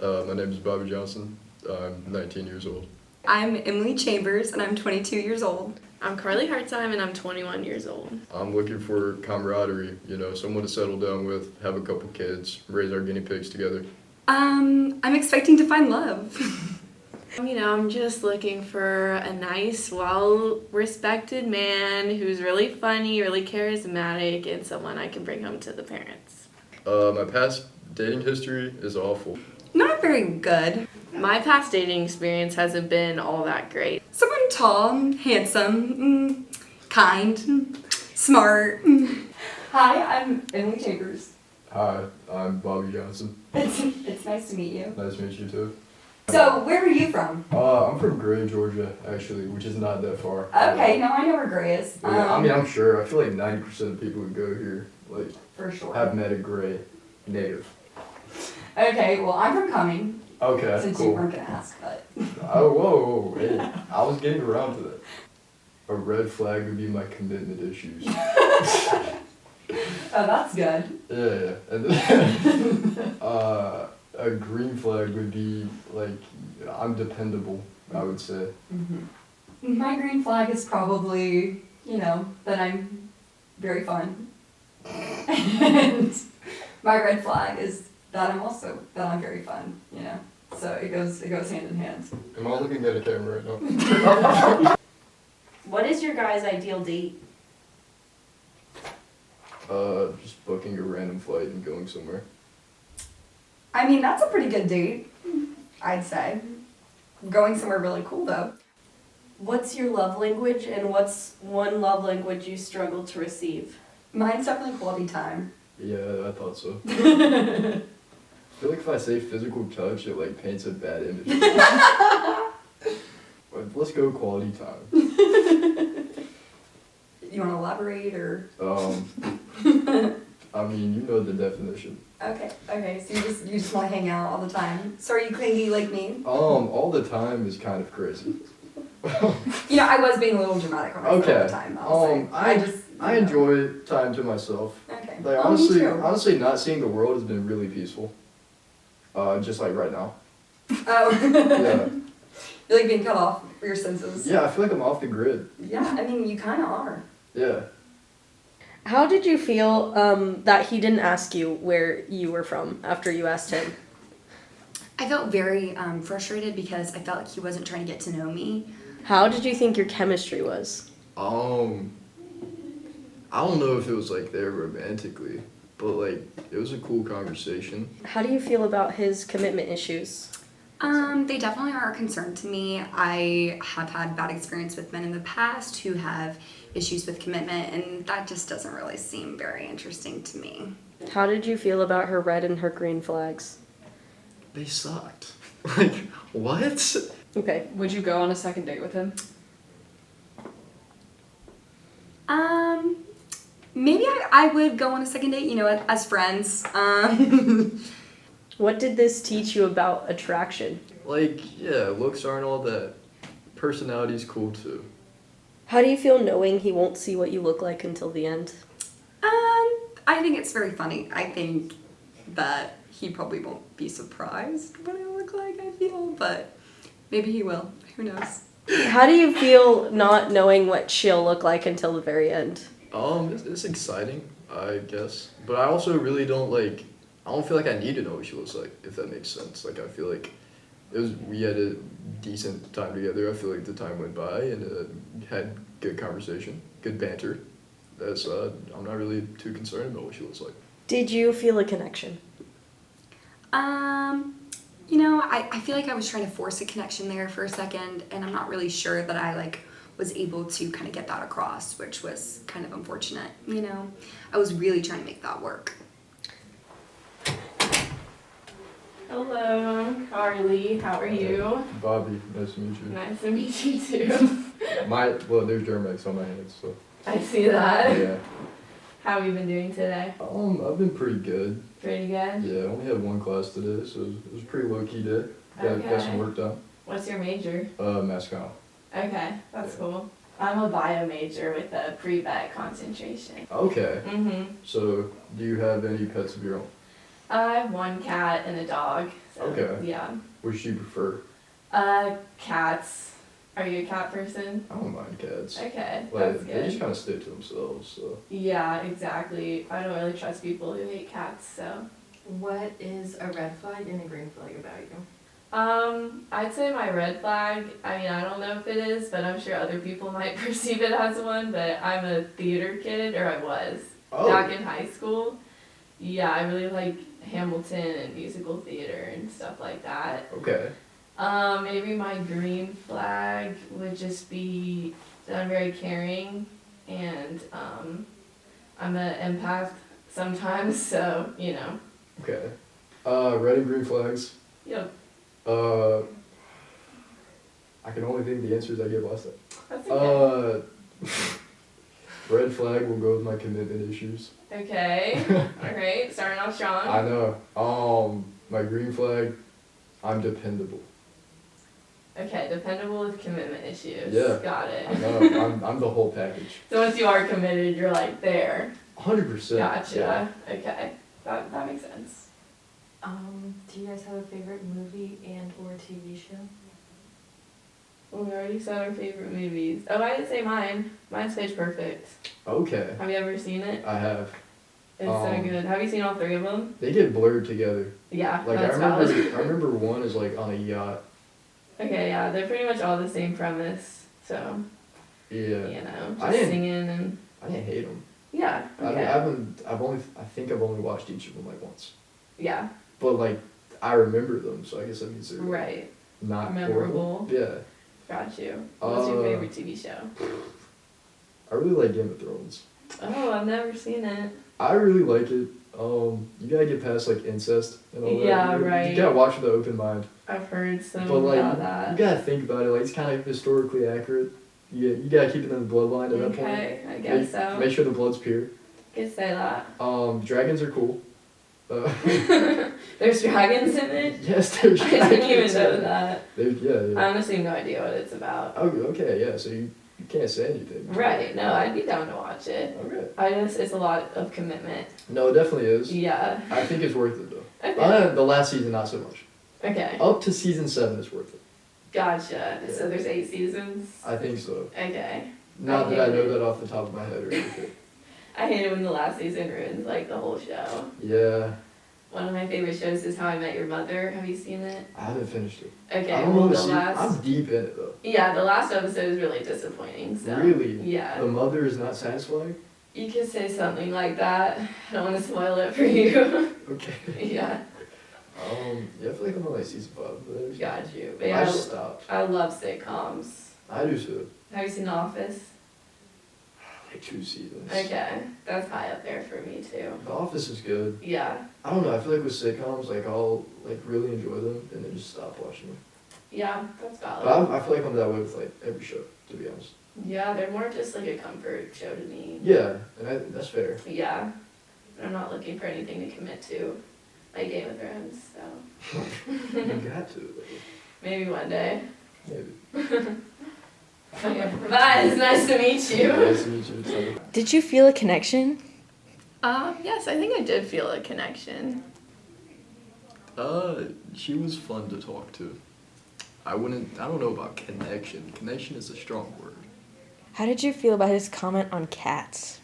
My name is Bobby Johnson. I'm 19 years old. I'm Emily Chambers, and I'm 22 years old. I'm Carly Hartzheim, and I'm 21 years old. I'm looking for camaraderie, someone to settle down with, have a couple kids, raise our guinea pigs together. I'm expecting to find love. I'm just looking for a nice, well-respected man who's really funny, really charismatic, and someone I can bring home to the parents. My past dating history is awful. Not very good. My past dating experience hasn't been all that great. Someone tall, handsome, kind, smart. Hi, I'm Emily Chambers. Hi, I'm Bobby Johnson. It's nice to meet you. Nice to meet you too. So, where are you from? I'm from Gray, Georgia, actually, which is not that far. Okay, no, I know where Gray is. Yeah, I'm sure. I feel like 90% of people who go here, for sure. have met a Gray native. Okay, well, I'm from Cumming. Okay, Since cool. you weren't gonna ask, but. Oh, whoa, hey, I was getting around to that. A red flag would be my commitment issues. Oh, that's good. Yeah. And then, a green flag would be, I'm dependable, I would say. Mm-hmm. My green flag is probably, that I'm very fun. And my red flag is that I'm very fun, So it goes hand in hand. Am I looking at a camera right now? What is your guys' ideal date? Just booking a random flight and going somewhere. I mean, that's a pretty good date, I'd say. Going somewhere really cool, though. What's your love language, and what's one love language you struggle to receive? Mine's definitely quality time. Yeah, I thought so. I feel like if I say physical touch, it paints a bad image. But let's go quality time. You want to elaborate, or? I mean, you know the definition. Okay, so you just want to hang out all the time. So are you clingy like me? All the time is kind of crazy. I was being a little dramatic when I said all the time. I enjoy time to myself. Okay. Honestly, me too. honestly, not seeing the world has been really peaceful. Just like right now. Oh. Yeah. You're being cut off for your senses. Yeah, I feel like I'm off the grid. Yeah, I mean, you kind of are. Yeah. How did you feel that he didn't ask you where you were from after you asked him? I felt very frustrated because I felt like he wasn't trying to get to know me. How did you think your chemistry was? I don't know if it was there romantically, but it was a cool conversation. How do you feel about his commitment issues? They definitely are a concern to me. I have had bad experience with men in the past who have issues with commitment, and that just doesn't really seem very interesting to me. How did you feel about her red and her green flags? They sucked. What? Okay. Would you go on a second date with him? Maybe I would go on a second date, as friends. What did this teach you about attraction? Looks aren't all that. Personality's cool too. How do you feel knowing he won't see what you look like until the end? I think it's very funny. I think that he probably won't be surprised what I look like, I feel, but maybe he will. Who knows? How do you feel not knowing what she'll look like until the very end? It's exciting, I guess. But I also really don't I don't feel like I need to know what she looks like, if that makes sense. I feel like we had a decent time together. I feel like the time went by and had good conversation, good banter. I'm not really too concerned about what she looks like. Did you feel a connection? I feel like I was trying to force a connection there for a second, and I'm not really sure that I was able to kind of get that across, which was kind of unfortunate. I was really trying to make that work. Hello, Carly. How are you? Bobby, nice to meet you. Nice to meet you too. There's Germex on my hands, so. I see that. Yeah. How have you been doing today? I've been pretty good. Pretty good? Yeah, I only had one class today, so it was a pretty low-key day. Got some work done. What's your major? Mass comm. Okay, that's cool. I'm a bio major with a pre-vet concentration. Okay. Mm-hmm. So, do you have any pets of your own? I have one cat and a dog. So, Okay. Yeah. Which do you prefer? Cats. Are you a cat person? I don't mind cats. Okay, Like, that's they just good. kind of stick to themselves, so. Yeah, exactly. I don't really trust people who hate cats, so. What is a red flag and a green flag about you? I'd say my red flag, I mean, I don't know if it is, but I'm sure other people might perceive it as one, but I'm a theater kid, or I was, back in high school. Yeah, I really like Hamilton and musical theater and stuff like that. Okay. Maybe my green flag would just be that I'm very caring and I'm an empath sometimes, so you know. Okay. Red and green flags. Yep, Uh, I can only think the answers I gave last time. that's okay. Red flag will go with my commitment issues. Okay, alright, starting off strong. I know. My green flag, I'm dependable. Okay, dependable with commitment issues. Yeah. Got it. I know. I'm the whole package. So once you are committed, you're like there. 100%. Gotcha. Okay, that makes sense. Do you guys have a favorite movie and or TV show? Well, we already said our favorite movies. Oh, I didn't say mine. Mine's Pitch Perfect. Okay. Have you ever seen it? I have. It's so Um, good. Have you seen all three of them? They get blurred together. Yeah, Like that's I valid. remember one is like on a yacht. Okay, yeah, they're pretty much all the same premise. So, Yeah. you know, I just didn't- singing and I didn't hate them. yeah, I okay. think I've only watched each of them like once. Yeah, But like I remember them, so I guess that means they're like, right. not Memorable. horrible. Yeah. Got you. What's your Uh, favorite TV show? I really like Game of Thrones. Oh, I've never seen it. I really like it. You gotta get past like incest and all that. Yeah, You right. gotta watch with an open mind. I've heard some But like about you that. gotta think about it. Like it's kind of historically accurate. You gotta keep it in the bloodline at that point. Okay, I guess so. Make sure the blood's pure. Could say that. Dragons are cool. There's dragons in it? Yes, there's I dragons. didn't even know that. Yeah. I honestly have no idea what it's about. Oh, okay, yeah. So you can't say anything. Right, no, I'd be down to watch it. Okay. It's a lot of commitment. No, it definitely is. Yeah. I think it's worth it though. Okay. The last season, not so much. Okay. Up to season 7 is worth it. Gotcha. So there's 8 seasons? I think so. Okay. Not that I hate know it. that off the top of my head or anything. I hate it when the last season ruins like the whole show. Yeah, One of my favorite shows is How I Met Your Mother. Have you seen it? I haven't finished it. Okay, I don't well know the last I'm deep in it though. yeah, the last episode is really disappointing. So Really? yeah. The mother is not satisfying? You could say something like that. I don't want to spoil it for you. Okay. Yeah, Yeah, I feel like I'm on like season 5. But got you. But I yeah, just stopped. I love sitcoms. I do too. Have you seen The Office? Like 2 seasons. Okay, that's high up there for me too. The Office is good. Yeah, I don't know, I feel like with sitcoms, like I'll like really enjoy them and then just stop watching them. yeah, that's valid. But I feel like I'm that way with like every show, to be honest. Yeah, they're more just like a comfort show to me. Yeah, and that's fair. Yeah, I'm not looking for anything to commit to, like Game of Thrones. So You got to. maybe one day. Maybe. Okay, bye. It's nice to meet you. Nice to meet you too. Did you feel a connection? Yes, I think I did feel a connection. She was fun to talk to. I don't know about connection. Connection is a strong word. How did you feel about his comment on cats?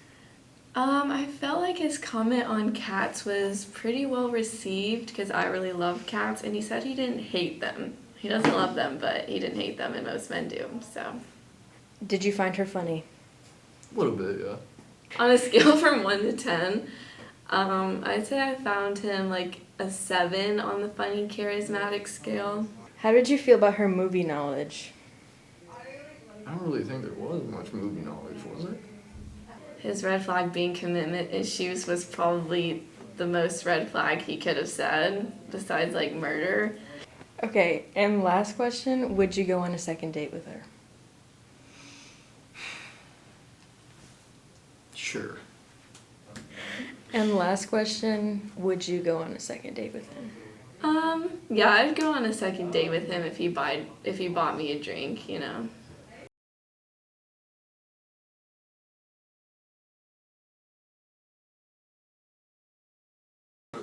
I felt like his comment on cats was pretty well received because I really love cats, and he said he didn't hate them. He doesn't love them, but he didn't hate them, and most men do, so. Did you find her funny? A little bit, yeah. On a scale from 1 to 10, I'd say I found him like a 7 on the funny, charismatic scale. How did you feel about her movie knowledge? I don't really think there was much movie knowledge, was there? His red flag being commitment issues was probably the most red flag he could have said, besides like murder. Okay, and last question, would you go on a second date with her? Sure. And last question, would you go on a second date with him? Yeah, I'd go on a second date with him if he bought me a drink, you know.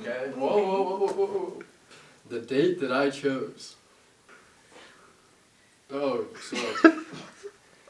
Okay. Whoa. The date that I chose. Oh, so